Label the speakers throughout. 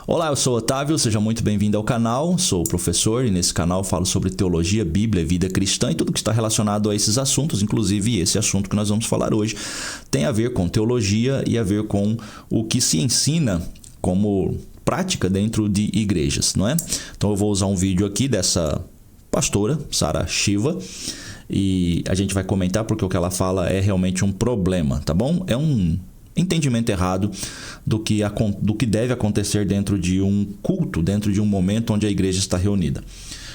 Speaker 1: Olá, eu sou Otávio, seja muito bem-vindo ao canal. Sou professor e nesse canal falo sobre teologia, Bíblia, vida cristã e tudo que está relacionado a esses assuntos, inclusive esse assunto que nós vamos falar hoje tem a ver com teologia e a ver com o que se ensina como prática dentro de igrejas, não é? Então eu vou usar um vídeo aqui dessa pastora, Sarah Shiva, e a gente vai comentar porque o que ela fala é realmente um problema, tá bom? É um entendimento errado do que deve acontecer dentro de um culto, dentro de um momento onde a igreja está reunida.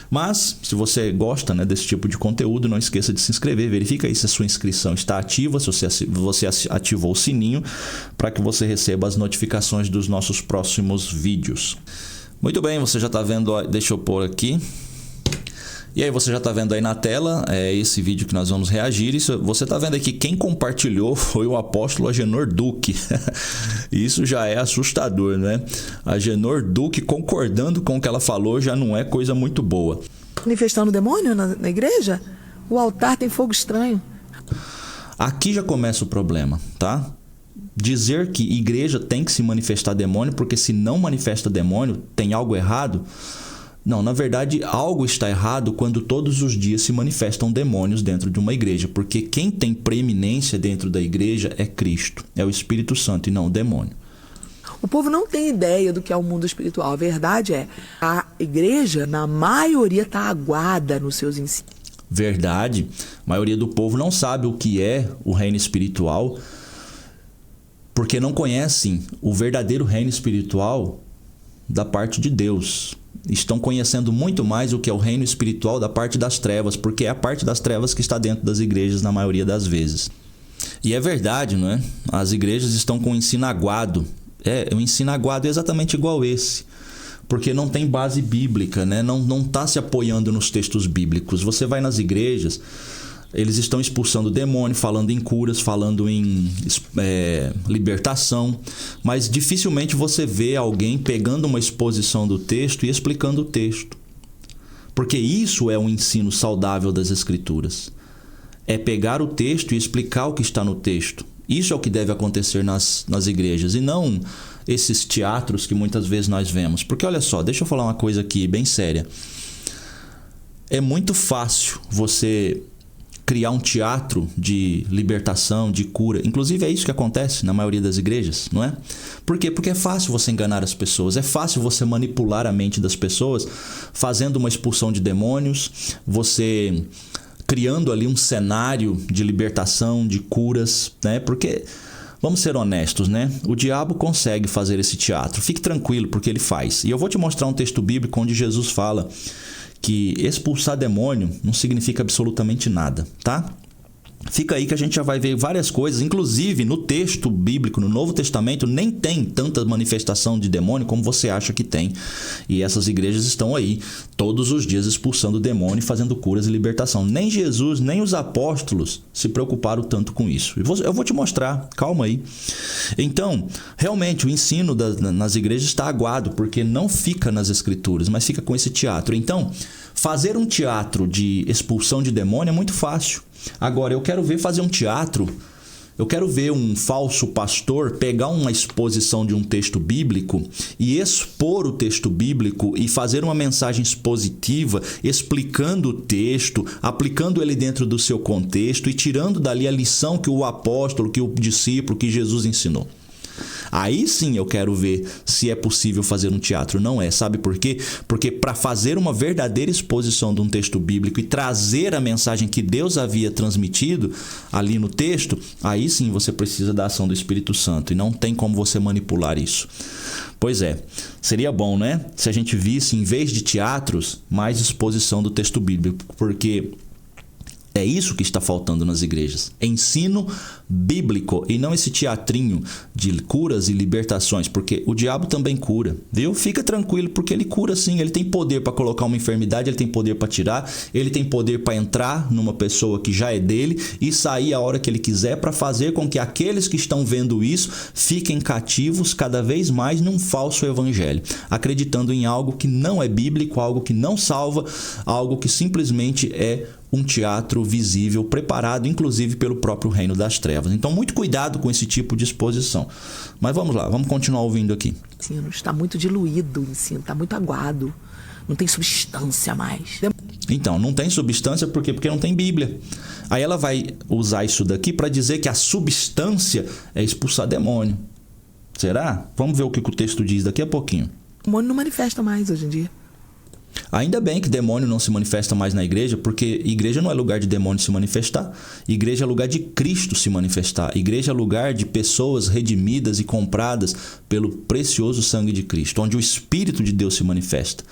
Speaker 1: Mas, se você gosta, desse tipo de conteúdo, não esqueça de se inscrever. Verifica aí se a sua inscrição está ativa, se você ativou o sininho, para que você receba as notificações dos nossos próximos vídeos. Muito bem, você já está vendo, deixa eu pôr aqui. E aí você já está vendo aí na tela, esse vídeo que nós vamos reagir. Você está vendo aqui, quem compartilhou foi o apóstolo Agenor Duque. Isso já é assustador, né? Agenor Duque concordando com o que ela falou já não é coisa muito boa.
Speaker 2: Manifestando demônio na igreja? O altar tem fogo estranho.
Speaker 1: Aqui já começa o problema, tá? Dizer que igreja tem que se manifestar demônio, porque se não manifesta demônio, tem algo errado. Não, na verdade, algo está errado quando todos os dias se manifestam demônios dentro de uma igreja, porque quem tem preeminência dentro da igreja é Cristo, é o Espírito Santo e não o demônio.
Speaker 2: O povo não tem ideia do que é o mundo espiritual. A verdade é, a igreja, na maioria, está aguada nos seus ensinos.
Speaker 1: Verdade, a maioria do povo não sabe o que é o reino espiritual, porque não conhecem o verdadeiro reino espiritual da parte de Deus. Estão conhecendo muito mais o que é o reino espiritual da parte das trevas, porque é a parte das trevas que está dentro das igrejas na maioria das vezes. E é verdade, não é? As igrejas estão com o ensino aguado. O ensino aguado é exatamente igual esse, porque não tem base bíblica, né? Não está se apoiando nos textos bíblicos. Você vai nas igrejas, eles estão expulsando o demônio, falando em curas, falando em libertação, mas dificilmente você vê alguém pegando uma exposição do texto e explicando o texto. Porque isso é um ensino saudável das Escrituras. É pegar o texto e explicar o que está no texto. Isso é o que deve acontecer nas igrejas e não esses teatros que muitas vezes nós vemos. Porque olha só, deixa eu falar uma coisa aqui bem séria. É muito fácil você criar um teatro de libertação, de cura. Inclusive é isso que acontece na maioria das igrejas, não é? Por quê? Porque é fácil você enganar as pessoas, é fácil você manipular a mente das pessoas, fazendo uma expulsão de demônios, você criando ali um cenário de libertação, de curas, né? Porque, vamos ser honestos, né? O diabo consegue fazer esse teatro. Fique tranquilo, porque ele faz. E eu vou te mostrar um texto bíblico onde Jesus fala que expulsar demônio não significa absolutamente nada, tá? Fica aí que a gente já vai ver várias coisas, inclusive no texto bíblico, no Novo Testamento, nem tem tanta manifestação de demônio como você acha que tem. E essas igrejas estão aí todos os dias expulsando demônio e fazendo curas e libertação. Nem Jesus, nem os apóstolos se preocuparam tanto com isso. Eu vou te mostrar, calma aí. Então, realmente o ensino nas igrejas está aguado, porque não fica nas Escrituras, mas fica com esse teatro. Então, fazer um teatro de expulsão de demônio é muito fácil. Agora, eu quero ver fazer um teatro, eu quero ver um falso pastor pegar uma exposição de um texto bíblico e expor o texto bíblico e fazer uma mensagem expositiva, explicando o texto, aplicando ele dentro do seu contexto e tirando dali a lição que o apóstolo, que o discípulo, que Jesus ensinou. Aí sim eu quero ver se é possível fazer um teatro. Não é, sabe por quê? Porque para fazer uma verdadeira exposição de um texto bíblico e trazer a mensagem que Deus havia transmitido ali no texto, aí sim você precisa da ação do Espírito Santo e não tem como você manipular isso. Pois é, seria bom, né? Se a gente visse, em vez de teatros, mais exposição do texto bíblico, porque é isso que está faltando nas igrejas. Ensino bíblico e não esse teatrinho de curas e libertações, porque o diabo também cura, viu? Fica tranquilo, porque ele cura sim, ele tem poder para colocar uma enfermidade, ele tem poder para tirar, ele tem poder para entrar numa pessoa que já é dele e sair a hora que ele quiser, para fazer com que aqueles que estão vendo isso fiquem cativos cada vez mais num falso evangelho, acreditando em algo que não é bíblico, algo que não salva, algo que simplesmente é um teatro visível, preparado inclusive pelo próprio reino das trevas. Então, muito cuidado com esse tipo de exposição. Mas vamos lá, vamos continuar ouvindo aqui.
Speaker 2: O ensino está muito diluído, o ensino está muito aguado, não tem substância mais.
Speaker 1: Então, não tem substância por quê? Porque não tem Bíblia. Aí ela vai usar isso daqui para dizer que a substância é expulsar demônio. Será? Vamos ver o que o texto diz daqui a pouquinho.
Speaker 2: O demônio não manifesta mais hoje em dia.
Speaker 1: Ainda bem que demônio não se manifesta mais na igreja, porque igreja não é lugar de demônio se manifestar. Igreja é lugar de Cristo se manifestar. Igreja é lugar de pessoas redimidas e compradas pelo precioso sangue de Cristo, onde o Espírito de Deus se manifesta.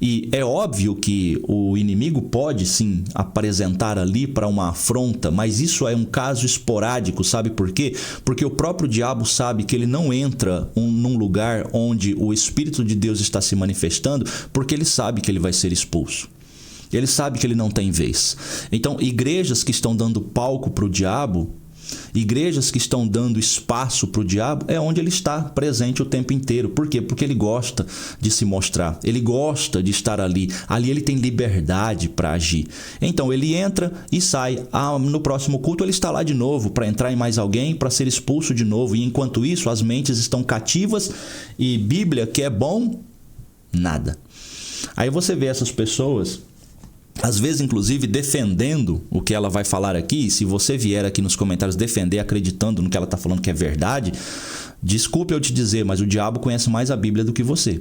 Speaker 1: E é óbvio que o inimigo pode sim apresentar ali para uma afronta, mas isso é um caso esporádico, sabe por quê? Porque o próprio diabo sabe que ele não entra num lugar onde o Espírito de Deus está se manifestando, porque ele sabe que ele vai ser expulso. Ele sabe que ele não tem vez. Então, igrejas que estão dando palco para o diabo, igrejas que estão dando espaço para o diabo, é onde ele está presente o tempo inteiro. Por quê? Porque ele gosta de se mostrar, ele gosta de estar ali. Ali ele tem liberdade para agir. Então, ele entra e sai. No próximo culto ele está lá de novo para entrar em mais alguém, para ser expulso de novo. E enquanto isso, as mentes estão cativas e Bíblia, que é bom, nada. Aí você vê essas pessoas, às vezes inclusive defendendo o que ela vai falar aqui. E se você vier aqui nos comentários defender acreditando no que ela está falando que é verdade, desculpe eu te dizer, mas o diabo conhece mais a Bíblia do que você.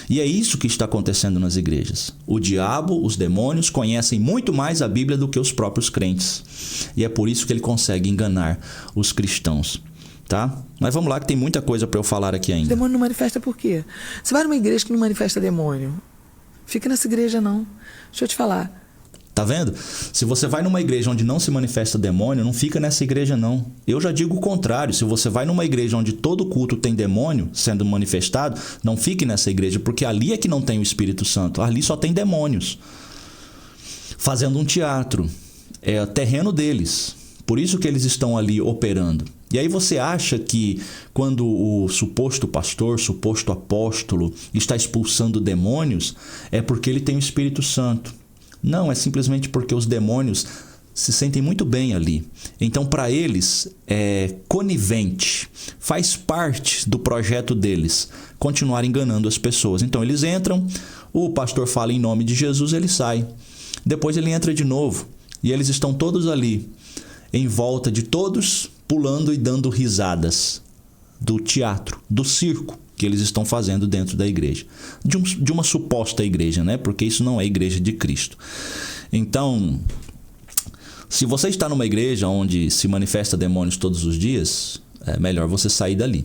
Speaker 1: E é isso que está acontecendo nas igrejas. O diabo, os demônios conhecem muito mais a Bíblia do que os próprios crentes. E é por isso que ele consegue enganar os cristãos. Tá? Mas vamos lá que tem muita coisa para eu falar aqui ainda.
Speaker 2: O demônio não manifesta por quê? Você vai numa igreja que não manifesta demônio, fica nessa igreja não. Deixa eu te falar.
Speaker 1: Tá vendo? Se você vai numa igreja onde não se manifesta demônio, não fica nessa igreja não. Eu já digo o contrário. Se você vai numa igreja onde todo culto tem demônio sendo manifestado, não fique nessa igreja, porque ali é que não tem o Espírito Santo. Ali só tem demônios. Fazendo um teatro. É o terreno deles. Por isso que eles estão ali operando. E aí você acha que quando o suposto pastor, suposto apóstolo está expulsando demônios, é porque ele tem o Espírito Santo. Não, é simplesmente porque os demônios se sentem muito bem ali. Então, para eles, é conivente, faz parte do projeto deles continuar enganando as pessoas. Então, eles entram, o pastor fala em nome de Jesus, ele sai. Depois ele entra de novo e eles estão todos ali, em volta de todos, pulando e dando risadas do teatro, do circo que eles estão fazendo dentro da igreja. De uma suposta igreja, né? Porque isso não é a igreja de Cristo. Então, se você está numa igreja onde se manifesta demônios todos os dias, é melhor você sair dali.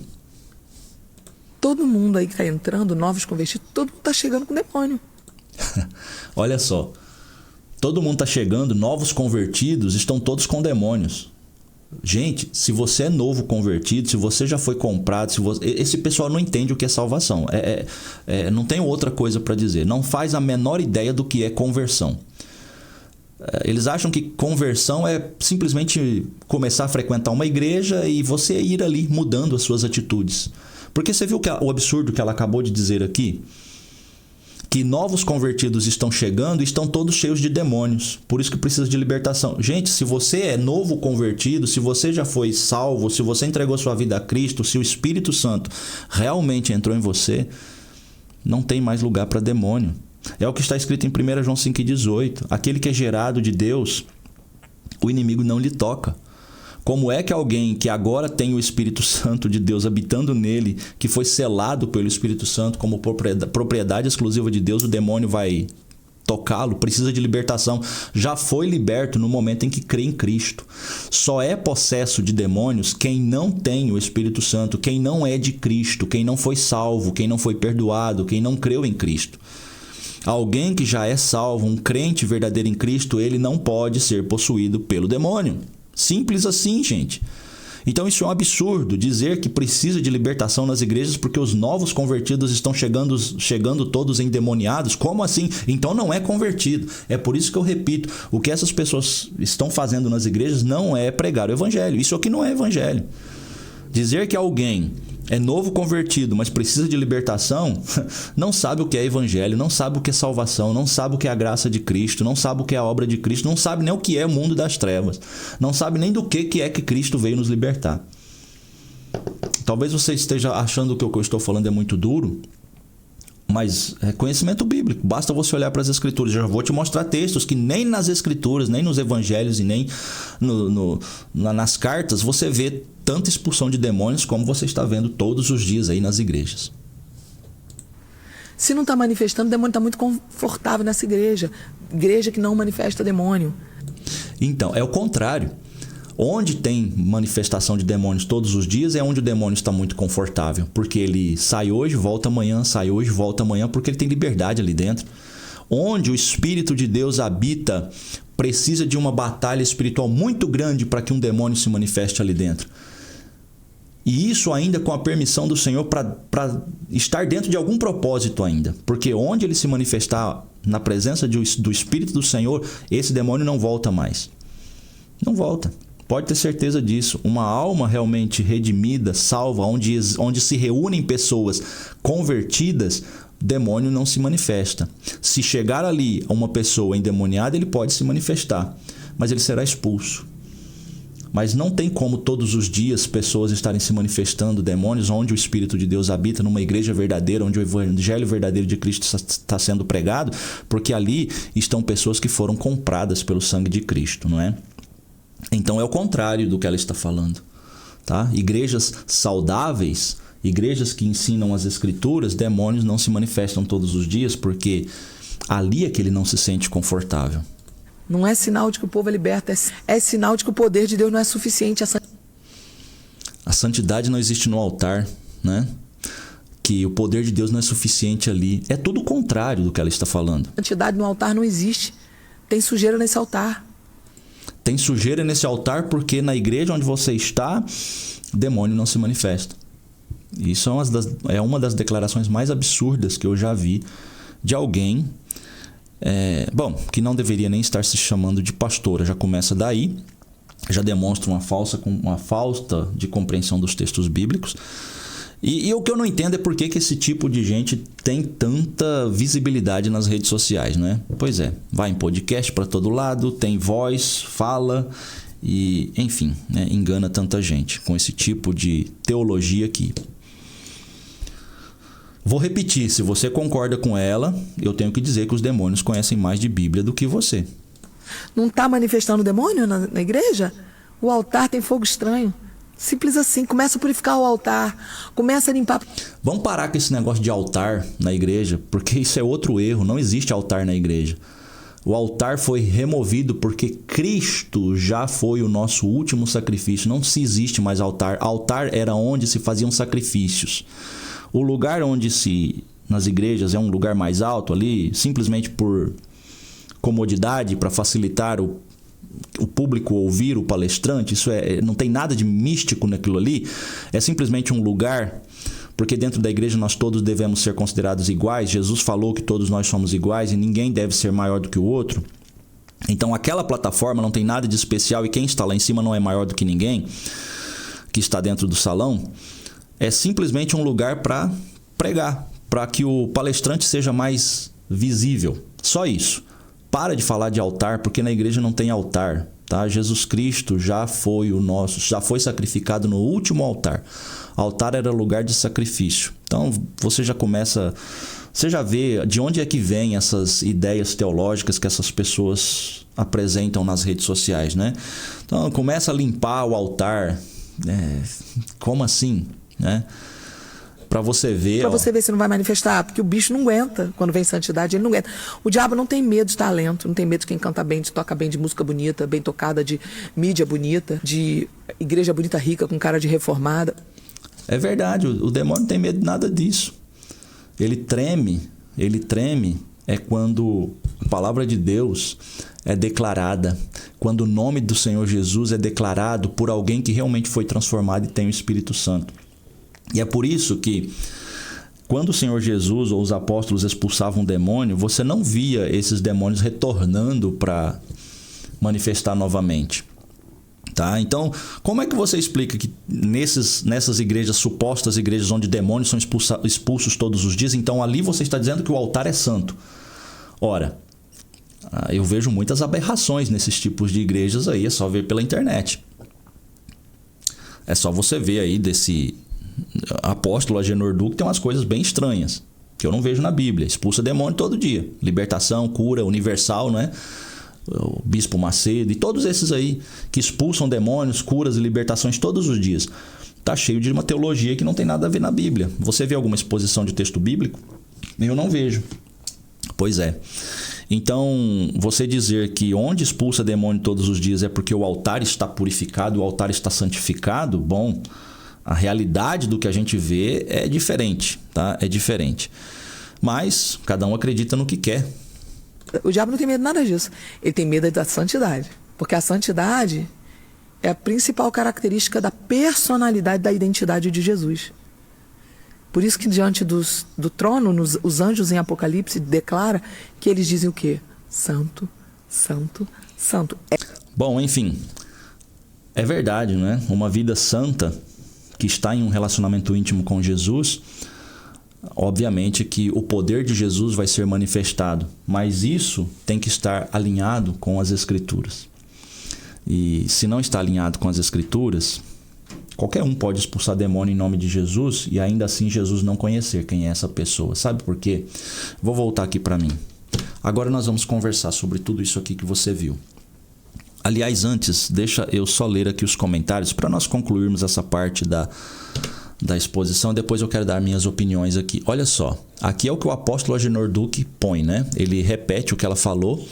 Speaker 2: Todo mundo aí que está entrando, novos convertidos, todo mundo está chegando com demônio.
Speaker 1: Olha só. Todo mundo está chegando, novos convertidos estão todos com demônios. Gente, se você é novo convertido, se você já foi comprado, esse pessoal não entende o que é salvação. Não tem outra coisa para dizer. Não faz a menor ideia do que é conversão. Eles acham que conversão é simplesmente começar a frequentar uma igreja e você ir ali mudando as suas atitudes. Porque você viu o absurdo que ela acabou de dizer aqui? Que novos convertidos estão chegando e estão todos cheios de demônios. Por isso que precisa de libertação. Gente, se você é novo convertido, se você já foi salvo, se você entregou sua vida a Cristo, se o Espírito Santo realmente entrou em você, não tem mais lugar para demônio. É o que está escrito em 1 João 5,18. Aquele que é gerado de Deus, o inimigo não lhe toca. Como é que alguém que agora tem o Espírito Santo de Deus habitando nele, que foi selado pelo Espírito Santo como propriedade exclusiva de Deus, o demônio vai tocá-lo? Precisa de libertação. Já foi liberto no momento em que crê em Cristo. Só é possesso de demônios quem não tem o Espírito Santo, quem não é de Cristo, quem não foi salvo, quem não foi perdoado, quem não creu em Cristo. Alguém que já é salvo, um crente verdadeiro em Cristo, ele não pode ser possuído pelo demônio. Simples assim, gente. Então isso é um absurdo, dizer que precisa de libertação nas igrejas porque os novos convertidos estão chegando todos endemoniados. Como assim? Então não é convertido. É por isso que eu repito, o que essas pessoas estão fazendo nas igrejas não é pregar o evangelho. Isso aqui não é evangelho. Dizer que alguém é novo convertido, mas precisa de libertação, não sabe o que é evangelho, não sabe o que é salvação, não sabe o que é a graça de Cristo, não sabe o que é a obra de Cristo, não sabe nem o que é o mundo das trevas, não sabe nem do que é que Cristo veio nos libertar. Talvez você esteja achando que o que eu estou falando é muito duro, mas é conhecimento bíblico. Basta você olhar para as Escrituras. Já vou te mostrar textos que nem nas Escrituras, nem nos Evangelhos e nem nas cartas você vê tanta expulsão de demônios como você está vendo todos os dias aí nas igrejas.
Speaker 2: Se não está manifestando, o demônio está muito confortável nessa igreja. Igreja que não manifesta demônio.
Speaker 1: Então, é o contrário. Onde tem manifestação de demônios todos os dias é onde o demônio está muito confortável. Porque ele sai hoje, volta amanhã, sai hoje, volta amanhã, porque ele tem liberdade ali dentro. Onde o Espírito de Deus habita, precisa de uma batalha espiritual muito grande para que um demônio se manifeste ali dentro. E isso ainda com a permissão do Senhor para estar dentro de algum propósito ainda. Porque onde ele se manifestar na presença do Espírito do Senhor, esse demônio não volta mais. Não volta. Pode ter certeza disso. Uma alma realmente redimida, salva, onde se reúnem pessoas convertidas, demônio não se manifesta. Se chegar ali uma pessoa endemoniada, ele pode se manifestar, mas ele será expulso. Mas não tem como todos os dias pessoas estarem se manifestando demônios onde o Espírito de Deus habita, numa igreja verdadeira, onde o Evangelho verdadeiro de Cristo está sendo pregado, porque ali estão pessoas que foram compradas pelo sangue de Cristo, não é? Então é o contrário do que ela está falando, tá? Igrejas saudáveis, igrejas que ensinam as Escrituras, demônios não se manifestam todos os dias, porque ali é que ele não se sente confortável.
Speaker 2: Não é sinal de que o povo é liberto, é sinal de que o poder de Deus não é suficiente.
Speaker 1: A santidade não existe no altar, né? Que o poder de Deus não é suficiente ali. É tudo o contrário do que ela está falando.
Speaker 2: A santidade no altar não existe. Tem sujeira nesse altar.
Speaker 1: Tem sujeira nesse altar porque na igreja onde você está, demônio não se manifesta. Isso é uma das declarações mais absurdas que eu já vi de alguém, que não deveria nem estar se chamando de pastora. Já começa daí, já demonstra uma falta de compreensão dos textos bíblicos. E o que eu não entendo é por que esse tipo de gente tem tanta visibilidade nas redes sociais, né? Pois é, vai em podcast para todo lado, tem voz, fala e, enfim, né, engana tanta gente com esse tipo de teologia aqui. Vou repetir, se você concorda com ela, eu tenho que dizer que os demônios conhecem mais de Bíblia do que você.
Speaker 2: Não está manifestando demônio na igreja? O altar tem fogo estranho. Simples assim, começa a purificar o altar, começa a limpar.
Speaker 1: Vamos parar com esse negócio de altar na igreja, porque isso é outro erro, não existe altar na igreja. O altar foi removido porque Cristo já foi o nosso último sacrifício, não se existe mais altar. Altar era onde se faziam sacrifícios. O lugar nas igrejas é um lugar mais alto ali, simplesmente por comodidade, para facilitar o público ouvir o palestrante, isso não tem nada de místico naquilo ali, é simplesmente um lugar, porque dentro da igreja nós todos devemos ser considerados iguais. Jesus falou que todos nós somos iguais e ninguém deve ser maior do que o outro. Então aquela plataforma não tem nada de especial e quem está lá em cima não é maior do que ninguém que está dentro do salão. É simplesmente um lugar para pregar, para que o palestrante seja mais visível, só isso. Para de falar de altar, porque na igreja não tem altar, tá? Jesus Cristo já foi sacrificado no último altar. Altar era lugar de sacrifício. Então você já vê de onde é que vem essas ideias teológicas que essas pessoas apresentam nas redes sociais, né? Então começa a limpar o altar. Como assim, né? Pra você ver
Speaker 2: se não vai manifestar, porque o bicho não aguenta. Quando vem santidade, ele não aguenta. O diabo não tem medo de talento, não tem medo de quem canta bem, de toca bem, de música bonita, bem tocada, de mídia bonita, de igreja bonita, rica, com cara de reformada.
Speaker 1: É verdade, o demônio não tem medo de nada disso. Ele treme quando a palavra de Deus é declarada, quando o nome do Senhor Jesus é declarado por alguém que realmente foi transformado e tem o Espírito Santo. E é por isso que quando o Senhor Jesus ou os apóstolos expulsavam um demônio, você não via esses demônios retornando para manifestar novamente. Tá? Então, como é que você explica que nessas igrejas, supostas igrejas onde demônios são expulsos todos os dias, então ali você está dizendo que o altar é santo? Ora, eu vejo muitas aberrações nesses tipos de igrejas aí, é só ver pela internet. É só você ver aí desse apóstolo Agenor Duque, tem umas coisas bem estranhas, que eu não vejo na Bíblia. Expulsa demônio todo dia. Libertação, cura, universal, né? O Bispo Macedo e todos esses aí que expulsam demônios, curas e libertações todos os dias. Tá cheio de uma teologia que não tem nada a ver na Bíblia. Você vê alguma exposição de texto bíblico? Eu não vejo. Pois é. Então, você dizer que onde expulsa demônio todos os dias é porque o altar está purificado, o altar está santificado, bom, a realidade do que a gente vê é diferente, tá? É diferente. Mas cada um acredita no que quer.
Speaker 2: O diabo não tem medo de nada disso. Ele tem medo da santidade. Porque a santidade é a principal característica da personalidade, da identidade de Jesus. Por isso que diante do trono, os anjos em Apocalipse declaram que eles dizem o quê? Santo, santo, santo.
Speaker 1: Bom, enfim, é verdade, né? Uma vida santa que está em um relacionamento íntimo com Jesus, obviamente que o poder de Jesus vai ser manifestado, mas isso tem que estar alinhado com as Escrituras. E se não está alinhado com as Escrituras, qualquer um pode expulsar demônio em nome de Jesus e ainda assim Jesus não conhecer quem é essa pessoa. Sabe por quê? Vou voltar aqui para mim. Agora nós vamos conversar sobre tudo isso aqui que você viu. Aliás, antes, deixa eu só ler aqui os comentários para nós concluirmos essa parte da exposição. Depois eu quero dar minhas opiniões aqui. Olha só, aqui é o que o apóstolo Agenor Duque põe, né? Ele repete o que ela falou.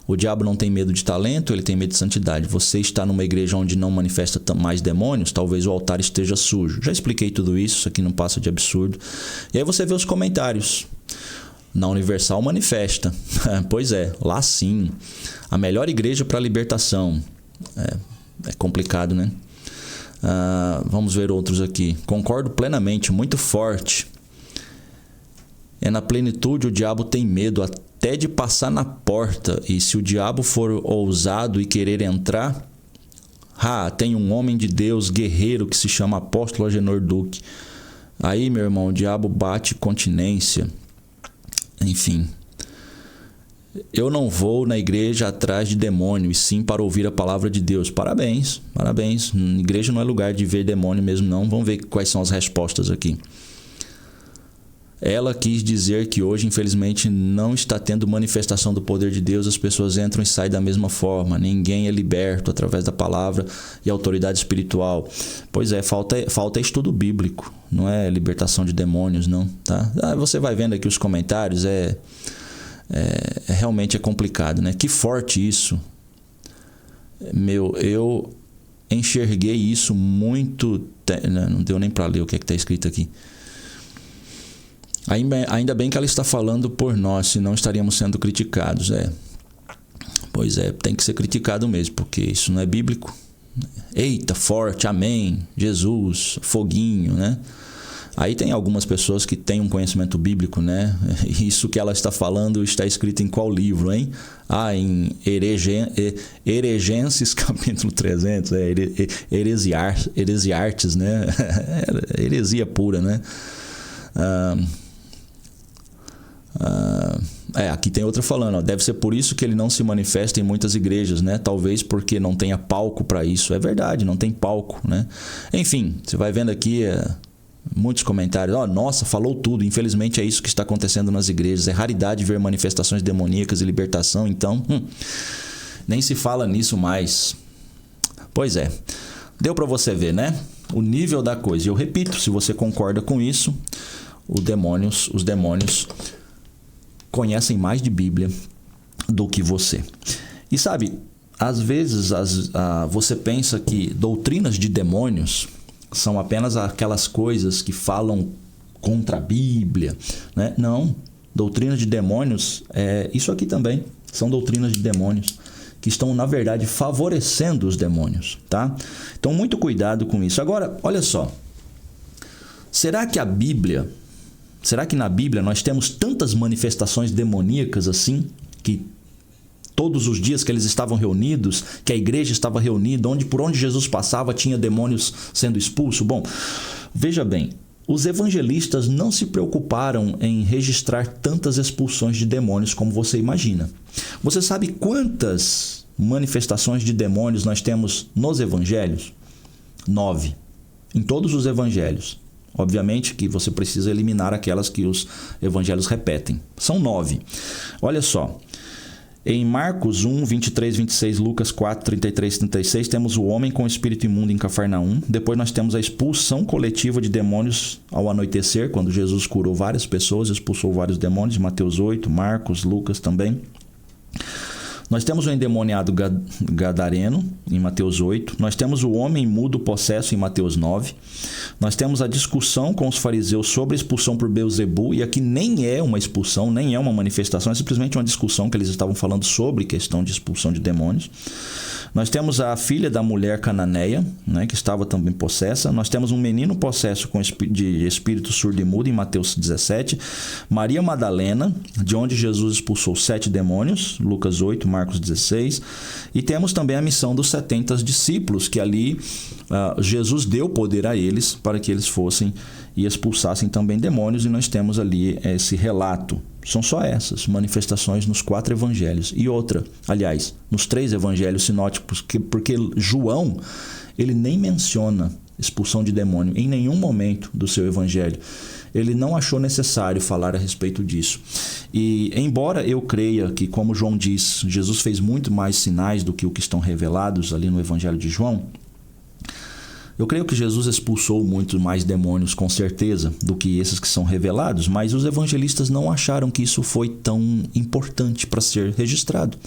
Speaker 1: O diabo não tem medo de talento, ele tem medo de santidade. Você está numa igreja onde não manifesta mais demônios, talvez o altar esteja sujo. Já expliquei tudo isso, isso aqui não passa de absurdo. E aí você vê os comentários. Na Universal manifesta. Pois é, lá sim. A melhor igreja para a libertação. É complicado, né? Vamos ver outros aqui. Concordo plenamente, muito forte. É na plenitude o diabo tem medo até de passar na porta. E se o diabo for ousado e querer entrar... tem um homem de Deus, guerreiro, que se chama apóstolo Agenor Duque. Aí, meu irmão, o diabo bate continência. Enfim, eu não vou na igreja atrás de demônio, e sim para ouvir a palavra de Deus. Parabéns, parabéns. Igreja não é lugar de ver demônio mesmo, não. Vamos ver quais são as respostas aqui. Ela quis dizer que hoje, infelizmente, não está tendo manifestação do poder de Deus. As pessoas entram e saem da mesma forma. Ninguém é liberto através da palavra e autoridade espiritual. Pois é, falta estudo bíblico. Não é libertação de demônios, não. Tá? Você vai vendo aqui os comentários. Realmente é complicado, né? Que forte isso. Eu enxerguei isso muito... Não deu nem para ler o que está escrito aqui. Ainda bem que ela está falando por nós, senão estaríamos sendo criticados. Pois é, tem que ser criticado mesmo, porque isso não é bíblico. Eita, forte, amém, Jesus, foguinho, né? Aí tem algumas pessoas que têm um conhecimento bíblico, né? Isso que ela está falando está escrito em qual livro, hein? Em Heregenses, capítulo 300, Heresiartes, né? Heresia pura, né? Aqui tem outra falando, deve ser por isso que ele não se manifesta em muitas igrejas, né? Talvez porque não tenha palco para isso. É verdade, não tem palco, né? Enfim, você vai vendo aqui muitos comentários. Nossa, falou tudo. Infelizmente é isso que está acontecendo nas igrejas. É raridade ver manifestações demoníacas e libertação, então nem se fala nisso mais. Pois é, deu para você ver, né? O nível da coisa. E eu repito, se você concorda com isso, os demônios conhecem mais de Bíblia do que você. E sabe, às vezes você pensa que doutrinas de demônios são apenas aquelas coisas que falam contra a Bíblia, né? Não, doutrinas de demônios, isso aqui também são doutrinas de demônios que estão, na verdade, favorecendo os demônios, tá? Então, muito cuidado com isso. Agora, olha só, será que na Bíblia nós temos tantas manifestações demoníacas assim, que todos os dias que eles estavam reunidos, que a igreja estava reunida, por onde Jesus passava tinha demônios sendo expulsos. Bom, veja bem, os evangelistas não se preocuparam em registrar tantas expulsões de demônios como você imagina. Você sabe quantas manifestações de demônios nós temos nos evangelhos? 9. Em todos os evangelhos. Obviamente que você precisa eliminar aquelas que os evangelhos repetem. São 9. Olha só. Em Marcos 1, 23, 26, Lucas 4, 33, 36, temos o homem com espírito imundo em Cafarnaum. Depois nós temos a expulsão coletiva de demônios ao anoitecer, quando Jesus curou várias pessoas, expulsou vários demônios, Mateus 8, Marcos, Lucas também. Nós temos o endemoniado gadareno, em Mateus 8. Nós temos o homem mudo possesso, em Mateus 9. Nós temos a discussão com os fariseus sobre a expulsão por Beelzebu, e aqui nem é uma expulsão, nem é uma manifestação, é simplesmente uma discussão que eles estavam falando sobre questão de expulsão de demônios. Nós temos a filha da mulher cananeia, né, que estava também possessa. Nós temos um menino possesso de espírito surdo e mudo, em Mateus 17. Maria Madalena, de onde Jesus expulsou 7 demônios, Lucas 8, Marcos 16. E temos também a missão dos 70 discípulos, que ali Jesus deu poder a eles para que eles fossem e expulsassem também demônios, e nós temos ali esse relato. São só essas manifestações nos 4 evangelhos. E outra, aliás, nos 3 evangelhos sinóticos, porque João, ele nem menciona expulsão de demônio em nenhum momento do seu evangelho. Ele não achou necessário falar a respeito disso. E embora eu creia que, como João diz, Jesus fez muito mais sinais do que o que estão revelados ali no evangelho de João, eu creio que Jesus expulsou muito mais demônios, com certeza, do que esses que são revelados, mas os evangelistas não acharam que isso foi tão importante para ser registrado.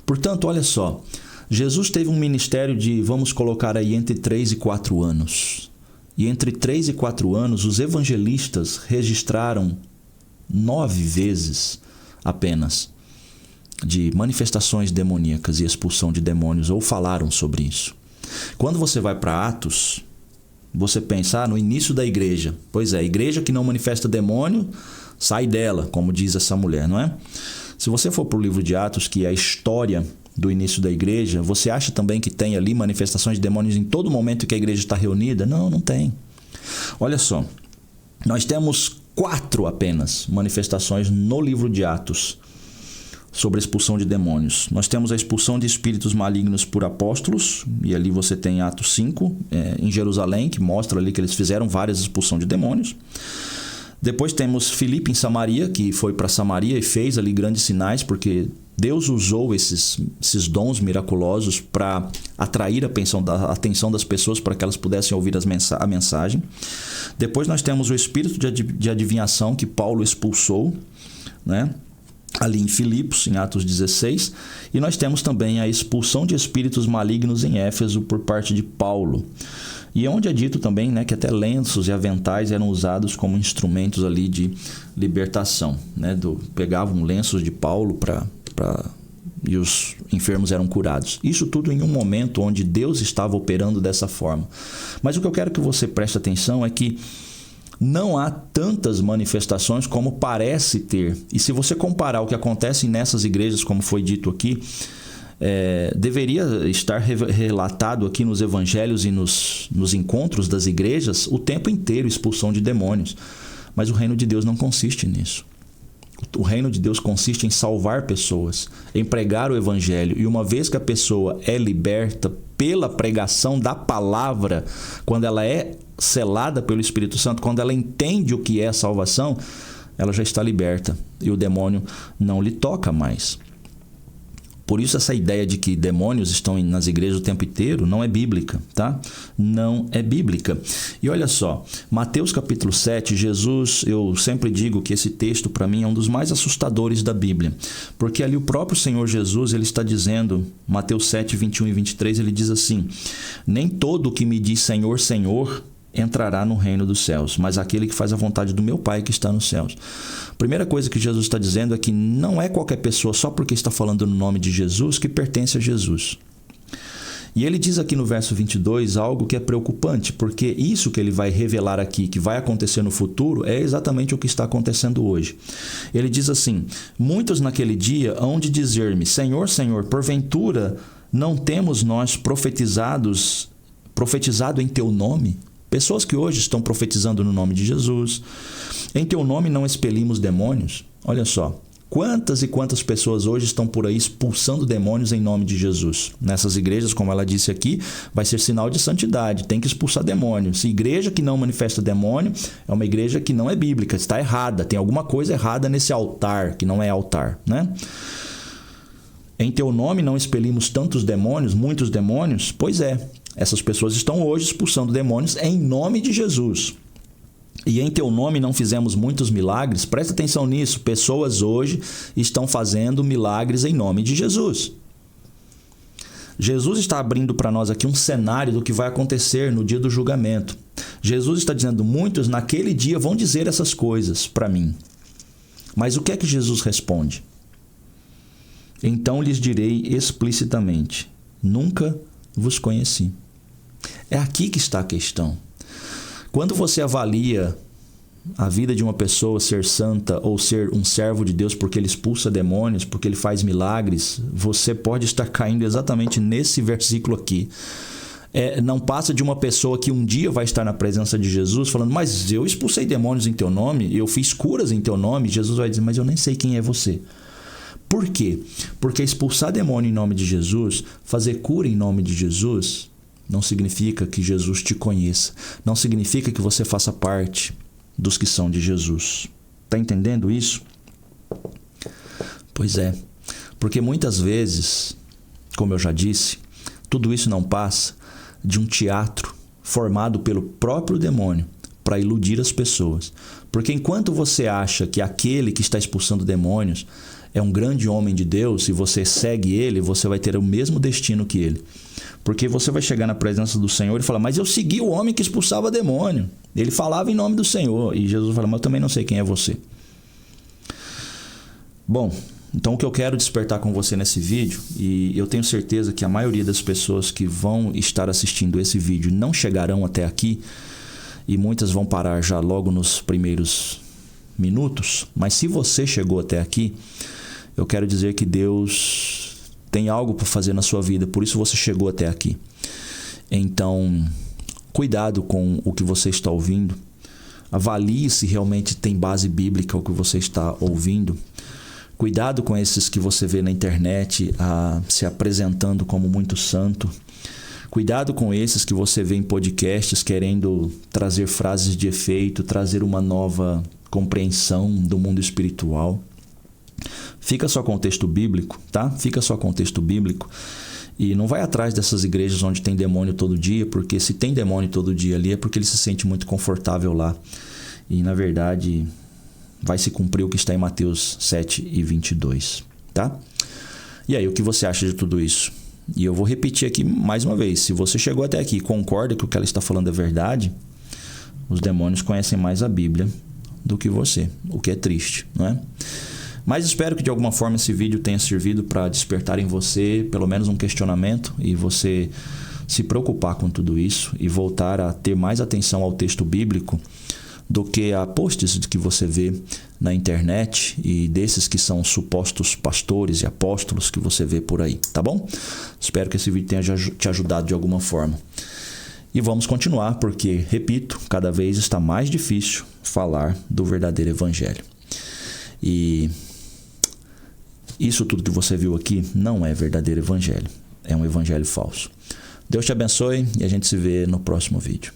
Speaker 1: Portanto, olha só, Jesus teve um ministério de, vamos colocar aí, entre 3 e 4 anos. E entre 3 e 4 anos, os evangelistas registraram 9 vezes apenas de manifestações demoníacas e expulsão de demônios, ou falaram sobre isso. Quando você vai para Atos, você pensa no início da igreja. Pois é, a igreja que não manifesta demônio, sai dela, como diz essa mulher, não é? Se você for para o livro de Atos, que é a história do início da igreja, você acha também que tem ali manifestações de demônios em todo momento que a igreja está reunida? Não, não tem. Olha só, nós temos 4 apenas manifestações no livro de Atos sobre a expulsão de demônios. Nós temos a expulsão de espíritos malignos por apóstolos, e ali você tem Atos 5, em Jerusalém, que mostra ali que eles fizeram várias expulsões de demônios. Depois temos Filipe em Samaria, que foi para Samaria e fez ali grandes sinais, porque Deus usou esses dons miraculosos para atrair a atenção das pessoas, para que elas pudessem ouvir a mensagem. Depois nós temos o espírito de adivinhação que Paulo expulsou, né? Ali em Filipos, em Atos 16, e nós temos também a expulsão de espíritos malignos em Éfeso por parte de Paulo. E onde é dito também, né, que até lenços e aventais eram usados como instrumentos ali de libertação, né? Pegavam lenços de Paulo e os enfermos eram curados. Isso tudo em um momento onde Deus estava operando dessa forma. Mas o que eu quero que você preste atenção é que não há tantas manifestações como parece ter. E se você comparar o que acontece nessas igrejas, como foi dito aqui, deveria estar relatado aqui nos evangelhos e nos encontros das igrejas o tempo inteiro, expulsão de demônios. Mas o reino de Deus não consiste nisso. O reino de Deus consiste em salvar pessoas, em pregar o evangelho. E uma vez que a pessoa é liberta pela pregação da palavra, quando ela é selada pelo Espírito Santo, quando ela entende o que é a salvação, ela já está liberta e o demônio não lhe toca mais. Por isso essa ideia de que demônios estão nas igrejas o tempo inteiro não é bíblica, tá? Não é bíblica. E olha só, Mateus capítulo 7, Jesus, eu sempre digo que esse texto para mim é um dos mais assustadores da Bíblia, porque ali o próprio Senhor Jesus, ele está dizendo, Mateus 7, 21 e 23, ele diz assim: nem todo o que me diz Senhor, Senhor, entrará no reino dos céus, mas aquele que faz a vontade do meu Pai que está nos céus. A primeira coisa que Jesus está dizendo é que não é qualquer pessoa, só porque está falando no nome de Jesus, que pertence a Jesus. E ele diz aqui no verso 22 algo que é preocupante, porque isso que ele vai revelar aqui, que vai acontecer no futuro, é exatamente o que está acontecendo hoje. Ele diz assim: muitos naquele dia hão de dizer-me, Senhor, Senhor, porventura não temos nós profetizado em teu nome? Pessoas que hoje estão profetizando no nome de Jesus. Em teu nome não expelimos demônios? Olha só. Quantas e quantas pessoas hoje estão por aí expulsando demônios em nome de Jesus? Nessas igrejas, como ela disse aqui, vai ser sinal de santidade, tem que expulsar demônios. Igreja que não manifesta demônio é uma igreja que não é bíblica, está errada, tem alguma coisa errada nesse altar, que não é altar, né? Em teu nome não expelimos tantos demônios, muitos demônios? Pois é, essas pessoas estão hoje expulsando demônios em nome de Jesus. E em teu nome não fizemos muitos milagres? Presta atenção nisso. Pessoas hoje estão fazendo milagres em nome de Jesus. Jesus está abrindo para nós aqui um cenário do que vai acontecer no dia do julgamento. Jesus está dizendo, muitos naquele dia vão dizer essas coisas para mim. Mas o que é que Jesus responde? Então lhes direi explicitamente, nunca vos conheci. É aqui que está a questão. Quando você avalia a vida de uma pessoa ser santa ou ser um servo de Deus porque ele expulsa demônios, porque ele faz milagres, você pode estar caindo exatamente nesse versículo aqui. Não passa de uma pessoa que um dia vai estar na presença de Jesus falando, mas eu expulsei demônios em teu nome, eu fiz curas em teu nome. Jesus vai dizer, mas eu nem sei quem é você. Por quê? Porque expulsar demônio em nome de Jesus, fazer cura em nome de Jesus, não significa que Jesus te conheça. Não significa que você faça parte dos que são de Jesus. Está entendendo isso? Pois é. Porque muitas vezes, como eu já disse, tudo isso não passa de um teatro formado pelo próprio demônio para iludir as pessoas. Porque enquanto você acha que aquele que está expulsando demônios é um grande homem de Deus e você segue ele, você vai ter o mesmo destino que ele. Porque você vai chegar na presença do Senhor e falar, mas eu segui o homem que expulsava demônio. Ele falava em nome do Senhor. E Jesus fala, mas eu também não sei quem é você. Bom, então o que eu quero despertar com você nesse vídeo, e eu tenho certeza que a maioria das pessoas que vão estar assistindo esse vídeo não chegarão até aqui, e muitas vão parar já logo nos primeiros minutos, mas se você chegou até aqui, eu quero dizer que Deus tem algo para fazer na sua vida, por isso você chegou até aqui. Então, cuidado com o que você está ouvindo. Avalie se realmente tem base bíblica o que você está ouvindo. Cuidado com esses que você vê na internet se apresentando como muito santo. Cuidado com esses que você vê em podcasts querendo trazer frases de efeito, trazer uma nova compreensão do mundo espiritual. Fica só com o texto bíblico, tá? Fica só com o texto bíblico. E não vai atrás dessas igrejas onde tem demônio todo dia, porque se tem demônio todo dia ali é porque ele se sente muito confortável lá. E na verdade vai se cumprir o que está em Mateus 7:22, tá? E aí, o que você acha de tudo isso? E eu vou repetir aqui mais uma vez. Se você chegou até aqui e concorda que o que ela está falando é verdade, os demônios conhecem mais a Bíblia do que você, o que é triste, não é? Mas espero que de alguma forma esse vídeo tenha servido para despertar em você pelo menos um questionamento e você se preocupar com tudo isso e voltar a ter mais atenção ao texto bíblico do que a posts que você vê na internet e desses que são supostos pastores e apóstolos que você vê por aí, tá bom? Espero que esse vídeo tenha te ajudado de alguma forma. E vamos continuar porque, repito, cada vez está mais difícil falar do verdadeiro evangelho. E isso tudo que você viu aqui não é verdadeiro evangelho, é um evangelho falso. Deus te abençoe e a gente se vê no próximo vídeo.